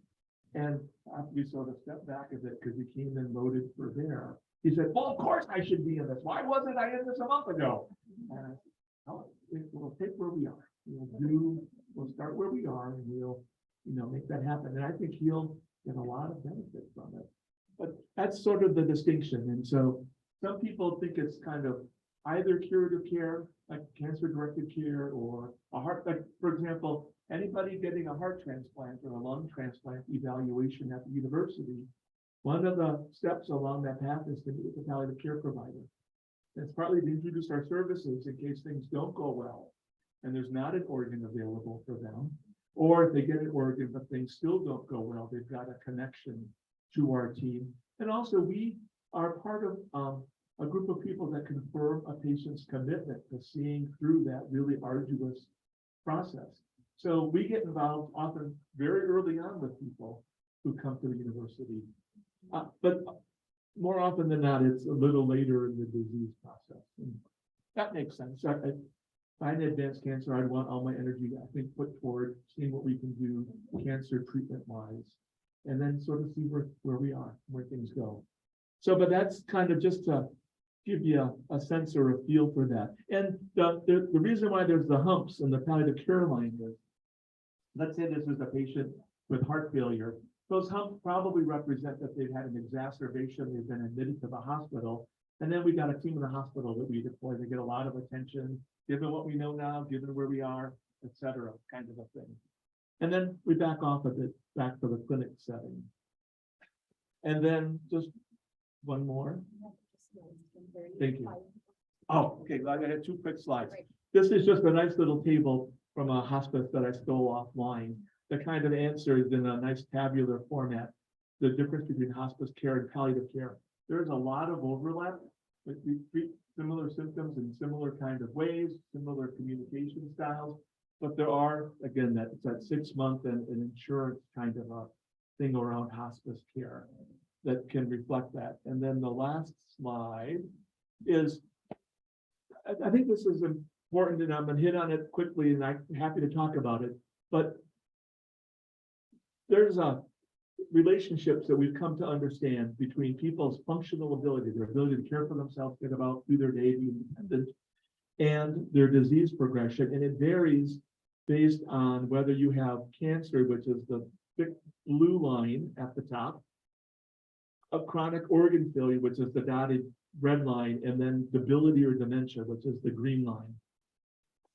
And after we sort of stepped back a bit because he came in loaded for there, he said, well, of course I should be in this. Why wasn't I in this a month ago? And I said, oh, we'll take where we are. We'll start where we are, and we'll, make that happen. And I think he'll get a lot of benefit from it. But that's sort of the distinction. And so some people think it's kind of either curative care, like cancer-directed care, or a heart, like, for example, anybody getting a heart transplant or a lung transplant evaluation at the university, one of the steps along that path is to meet with the palliative care provider. It's partly to introduce our services in case things don't go well and there's not an organ available for them, or if they get an organ but things still don't go well, they've got a connection to our team. And also, we are part of a group of people that confirm a patient's commitment to seeing through that really arduous process. So we get involved often very early on with people who come to the university. But more often than not, it's a little later in the disease process. And that makes sense. If I had advanced cancer, I'd want all my energy, I think, put toward seeing what we can do cancer treatment-wise, and then sort of see where we are, where things go. So, but that's kind of just to give you a sense or a feel for that. And the reason why there's the humps in the palliative care line is, let's say this is a patient with heart failure. Those humps probably represent that they've had an exacerbation, they've been admitted to the hospital. And then we got a team in the hospital that we deploy. They get a lot of attention, given what we know now, given where we are, et cetera, kind of a thing. And then we back off a bit, back to the clinic setting. And then just one more. Thank you. Oh, okay, I had two quick slides. This is just a nice little table from a hospice that I stole offline. That kind of answers in a nice tabular format, the difference between hospice care and palliative care. There's a lot of overlap, but we treat similar symptoms in similar kind of ways, similar communication styles. But there are, again, it's that 6 month and an insurance kind of a thing around hospice care that can reflect that. And then the last slide is, I think this is important, and I'm gonna hit on it quickly, and I'm happy to talk about it, but there's relationships that we've come to understand between people's functional ability, their ability to care for themselves, get about through their day, be independent, and their disease progression. And it varies based on whether you have cancer, which is the thick blue line at the top, of chronic organ failure, which is the dotted red line, and then debility or dementia, which is the green line.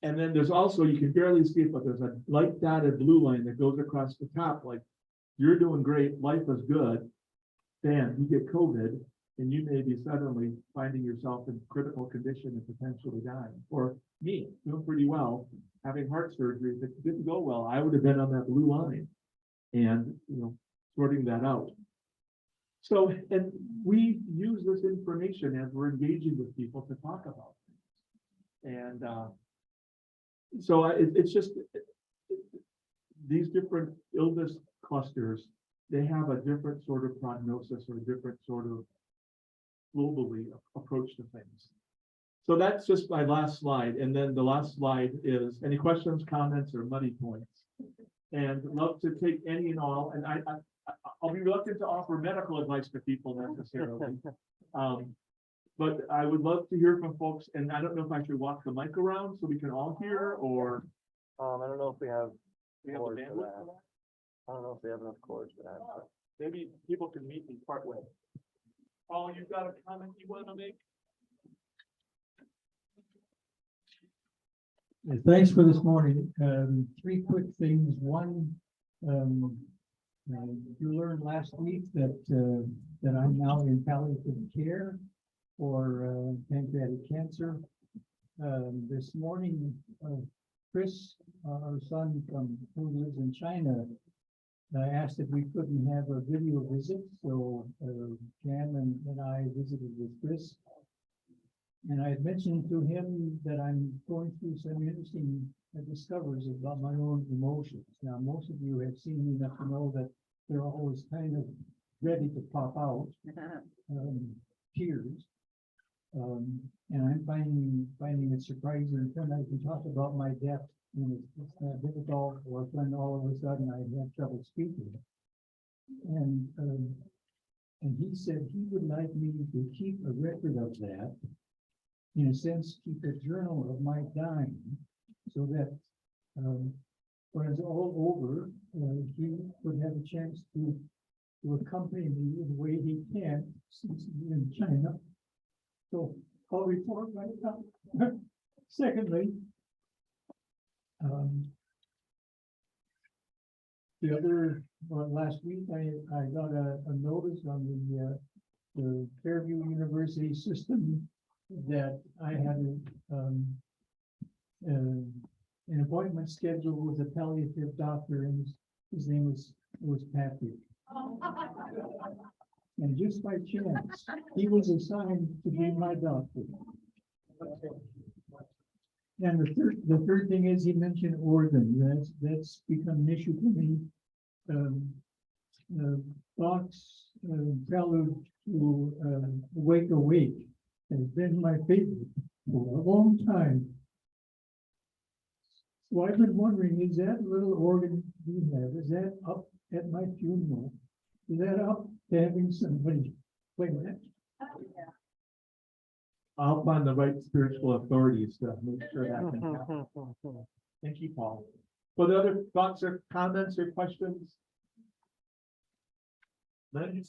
And then there's also, you can barely see it, but there's a light dotted blue line that goes across the top, like you're doing great, life is good. Bam, you get COVID, and you may be suddenly finding yourself in critical condition and potentially dying. Or me, doing pretty well, having heart surgery that didn't go well. I would have been on that blue line and, sorting that out. So, and we use this information as we're engaging with people to talk about things. And so it's just these different illness clusters, they have a different sort of prognosis or a different sort of globally approach to things. So that's just my last slide. And then the last slide is any questions, comments, or muddy points. And love to take any and all. And I'll be reluctant to offer medical advice to people necessarily. But I would love to hear from folks, and I don't know if I should walk the mic around so we can all hear, or I don't know if we have, we have the cords for bandwidth that. for that. I don't know if we have enough cords for that. but- Maybe people can meet me partway. Paul, you've got a comment you want to make? Thanks for this morning. Three quick things. One, you learned last week that I'm now in palliative care for pancreatic cancer. This morning, Chris, our son who lives in China, asked if we couldn't have a video visit. So Cam and I visited with Chris. And I had mentioned to him that I'm going through some interesting discoveries about my own emotions. Now, most of you have seen me enough to know that they're always kind of ready to pop out, tears. And I'm finding it surprising when I can talk about my death, and it's not difficult, or when all of a sudden I have trouble speaking. And he said he would like me to keep a record of that. In a sense, keep a journal of my dying, so that when it's all over, he would have a chance to accompany me in the way he can, since he's in China. So I'll report right now. Secondly, last week I got a notice on the Fairview University system that I had an appointment scheduled with a palliative doctor, and his name was Patrick. And just by chance, he was assigned to be my doctor. And the third thing is, he mentioned organ. That's become an issue for me. Bach's prelude to Wake Awake has been my favorite for a long time. So I've been wondering, is that little organ we have, is that up at my funeral? Is that up to having somebody play that? I'll find the right spiritual authorities to make sure that can happen. Thank you, Paul. What other thoughts or comments or questions? Lynn?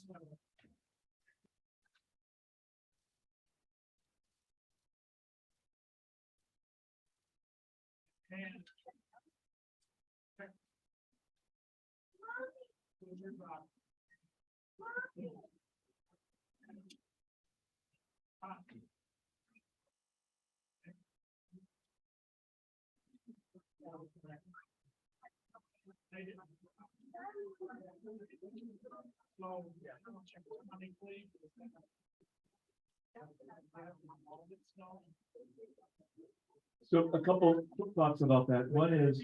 So a couple quick thoughts about that. One is,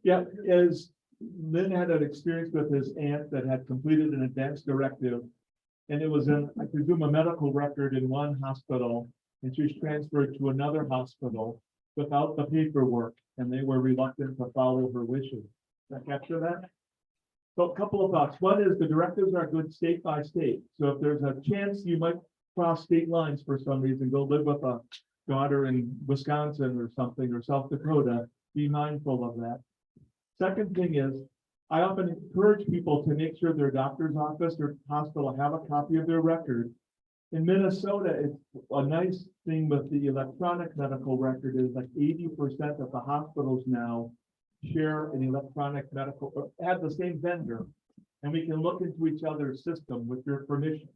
yeah, is Lynn had an experience with his aunt that had completed an advanced directive. And it was in, I presume, a medical record in one hospital, and she was transferred to another hospital without the paperwork, and they were reluctant to follow her wishes. Did I capture that? So a couple of thoughts. One is the directives are good state by state. So if there's a chance you might cross state lines for some reason, go live with a daughter in Wisconsin or something, or South Dakota, be mindful of that. Second thing is, I often encourage people to make sure their doctor's office or hospital have a copy of their record. In Minnesota, it's a nice thing with the electronic medical record is like 80% of the hospitals now share an electronic medical, or have the same vendor. And we can look into each other's system with your permission.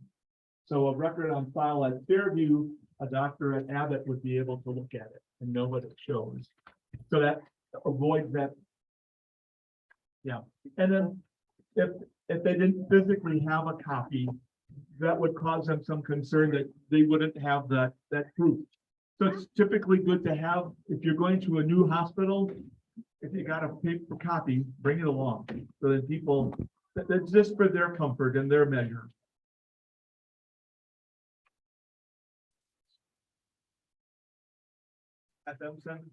So a record on file at Fairview, a doctor at Abbott would be able to look at it and know what it shows. So that avoids that. Yeah, and then if they didn't physically have a copy, that would cause them some concern that they wouldn't have that proof. So it's typically good to have, if you're going to a new hospital, if you got a paper copy, bring it along. So that people, that's just for their comfort and their measure. At them, son?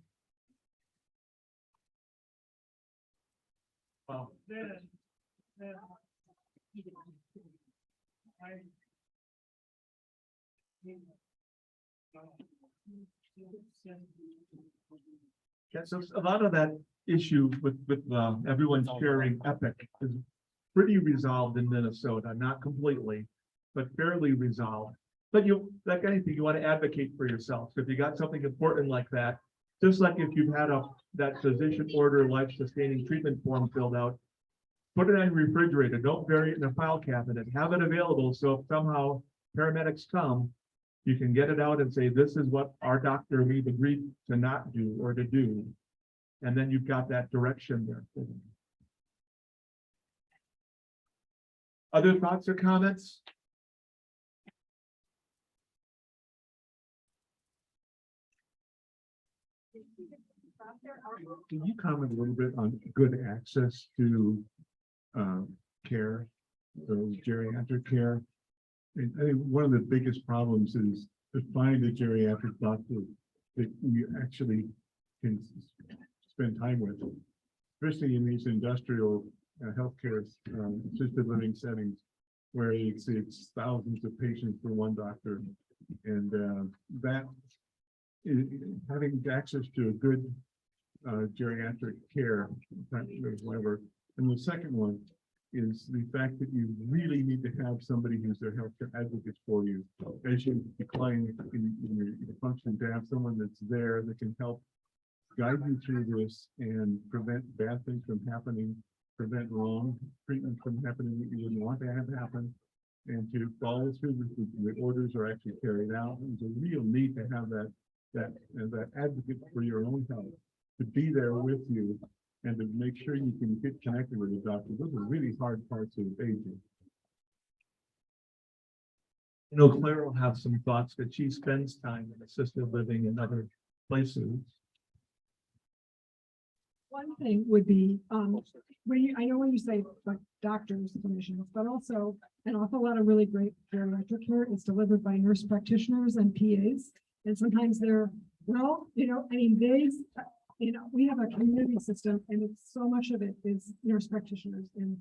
Well, yeah, so a lot of that issue with everyone sharing Epic is pretty resolved in Minnesota, not completely, but fairly resolved. But you, like anything, you want to advocate for yourself. So if you got something important like that, just like if you've had that physician order life-sustaining treatment form filled out, put it on your refrigerator, don't bury it in a file cabinet, have it available, so if somehow paramedics come, you can get it out and say, this is what our doctor, we've agreed to not do or to do. And then you've got that direction there. Other thoughts or comments? Can you comment a little bit on good access to care, so geriatric care? I think one of the biggest problems is to find a geriatric doctor that you actually can spend time with, especially in these industrial healthcare assisted living settings where it's thousands of patients for one doctor, and having access to a good geriatric care, whatever. And the second one is the fact that you really need to have somebody who's their healthcare advocate for you. As you decline in your function, to have someone that's there that can help guide you through this and prevent bad things from happening, prevent wrong treatment from happening that you wouldn't want to have happen, and to follow through the orders are actually carried out. There's a real need to have that advocate for your own health, to be there with you and to make sure you can get connected with the doctor. Those are really hard parts of aging. You know, Claire will have some thoughts that she spends time in assisted living and other places. One thing would be, I know when you say like doctors, clinicians, but also an awful lot of really great geriatric care is delivered by nurse practitioners and PAs. And sometimes they're, well, we have a community system and it's so much of it is nurse practitioners and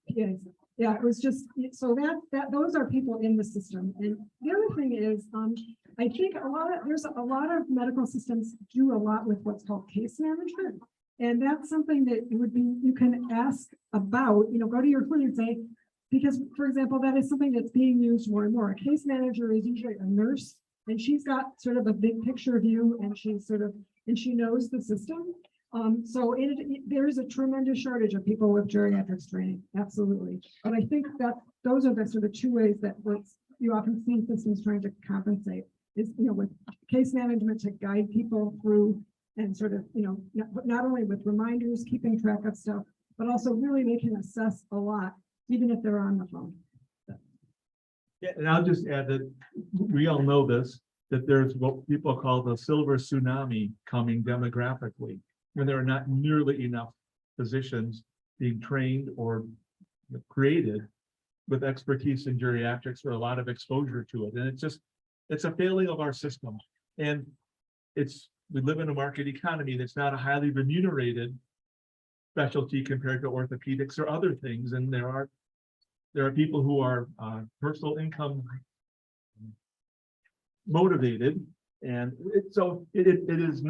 PAs. Yeah, it was just, so those are people in the system. And the other thing is, I think there's a lot of medical systems do a lot with what's called case management. And that's something that you can ask about, go to your clinic and say, because, for example, that is something that's being used more and more. A case manager is usually a nurse, and she's got sort of a big picture view, and she knows the system. So there is a tremendous shortage of people with geriatrics training, absolutely. But I think that those are the sort of two ways that you often see systems trying to compensate is, with case management to guide people through and sort of, not only with reminders, keeping track of stuff, but also really they can assess a lot, even if they're on the phone. Yeah, and I'll just add that we all know this, that there's what people call the silver tsunami coming demographically, when there are not nearly enough physicians being trained or created with expertise in geriatrics or a lot of exposure to it. And it's a failing of our system. And we live in a market economy that's not a highly remunerated specialty compared to orthopedics or other things. And there are people who are personal income motivated, and it is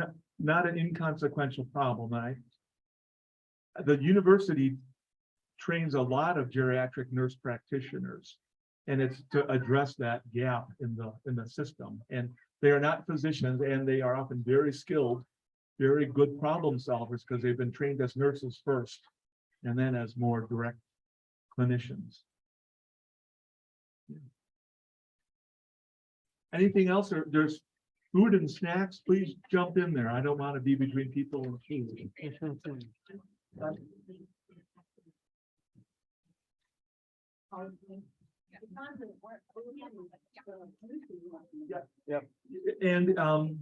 not an inconsequential problem. The university trains a lot of geriatric nurse practitioners, and it's to address that gap in the system. And they are not physicians, and they are often very skilled, very good problem solvers because they've been trained as nurses first, and then as more direct clinicians. Anything else? Or there's food and snacks. Please jump in there. I don't want to be between people and food. Yep. And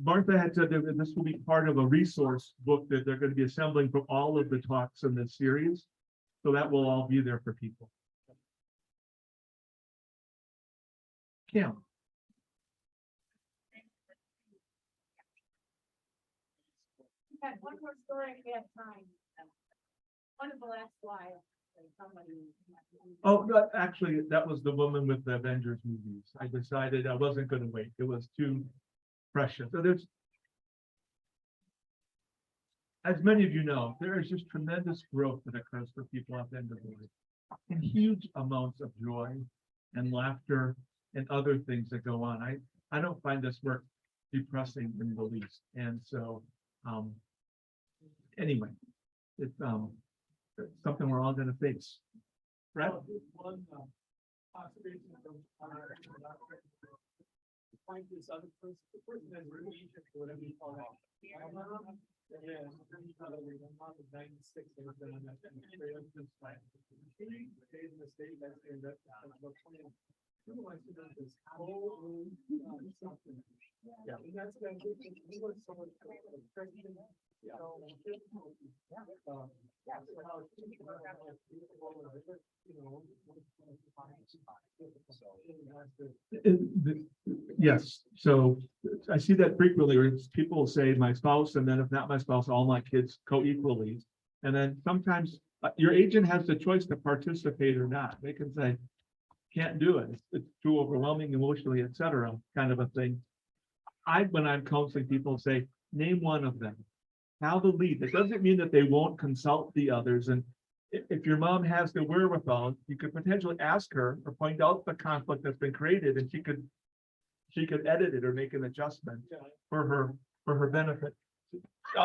Martha had said that this will be part of a resource book that they're going to be assembling from all of the talks in this series. So that will all be there for people. Kim. Had one more story if we have time. One of the last slides. Somebody. Oh, no, actually, that was the woman with the Avengers movies. I decided I wasn't going to wait. It was too precious. So as many of you know, there is just tremendous growth that occurs for people at the end of the life, and huge amounts of joy and laughter and other things that go on. I don't find this work depressing in the least. And so, anyway, it's something we're all going to face. Brett? One observation from find this other person, the person that's really whatever you call that. Yeah, I'm not the 96, and I've been on that straight up since like days in the state, that's in that about 20. Who wants to know this whole something? Yeah, and that's been we work so much for the president. Yeah. Yes, so I see that frequently, where people say my spouse, and then if not my spouse, all my kids co-equally. And then sometimes your agent has the choice to participate or not. They can say, can't do it. It's too overwhelming emotionally, etc., kind of a thing. When I'm counseling people, say, name one of them. How the lead. It doesn't mean that they won't consult the others. And if your mom has the wherewithal, you could potentially ask her or point out the conflict that's been created, and she could edit it or make an adjustment for her benefit.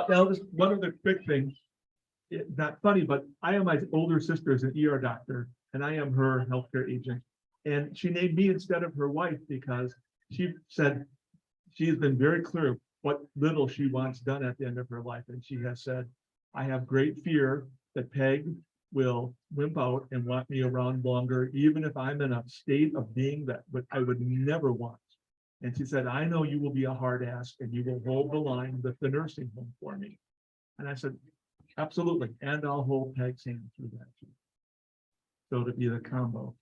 Now, this one of the quick things, not funny, but I am my older sister is an ER doctor, and I am her healthcare agent. And she named me instead of her wife because she said she's been very clear what little she wants done at the end of her life. And she has said, I have great fear that Peg will wimp out and want me around longer, even if I'm in a state of being that what I would never want. And she said, I know you will be a hard ass and you will hold the line with the nursing home for me. And I said, absolutely. And I'll hold Peg's hand through that too. So to be the combo.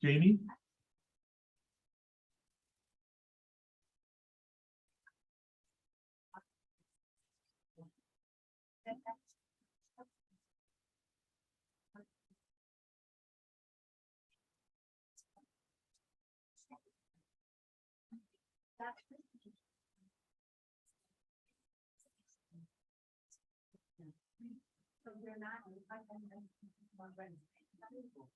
Jamie? So you're not. I told this. But I told.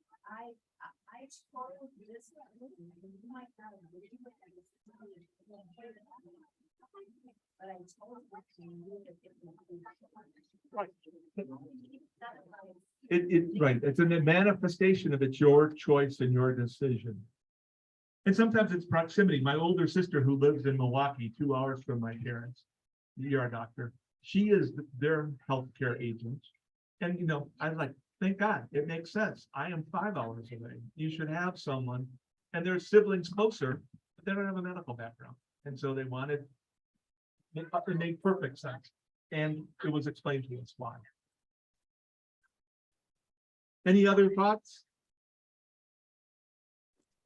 Right, it's a manifestation of it's your choice and your decision. And sometimes it's proximity. My older sister who lives in Milwaukee, 2 hours from my parents, the ER doctor, she is their healthcare agent. And you know, I'm like, thank God, it makes sense. I am 5 hours away. You should have someone, and their siblings closer, but they don't have a medical background. And so they wanted, it made perfect sense. And it was explained to us why. Any other thoughts?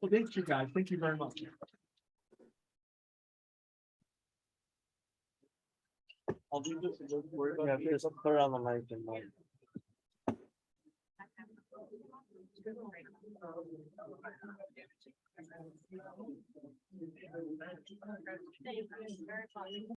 Well, thank you guys. Thank you very much. I'll do this. Yeah, just put it on the mic and like. Thank you very much.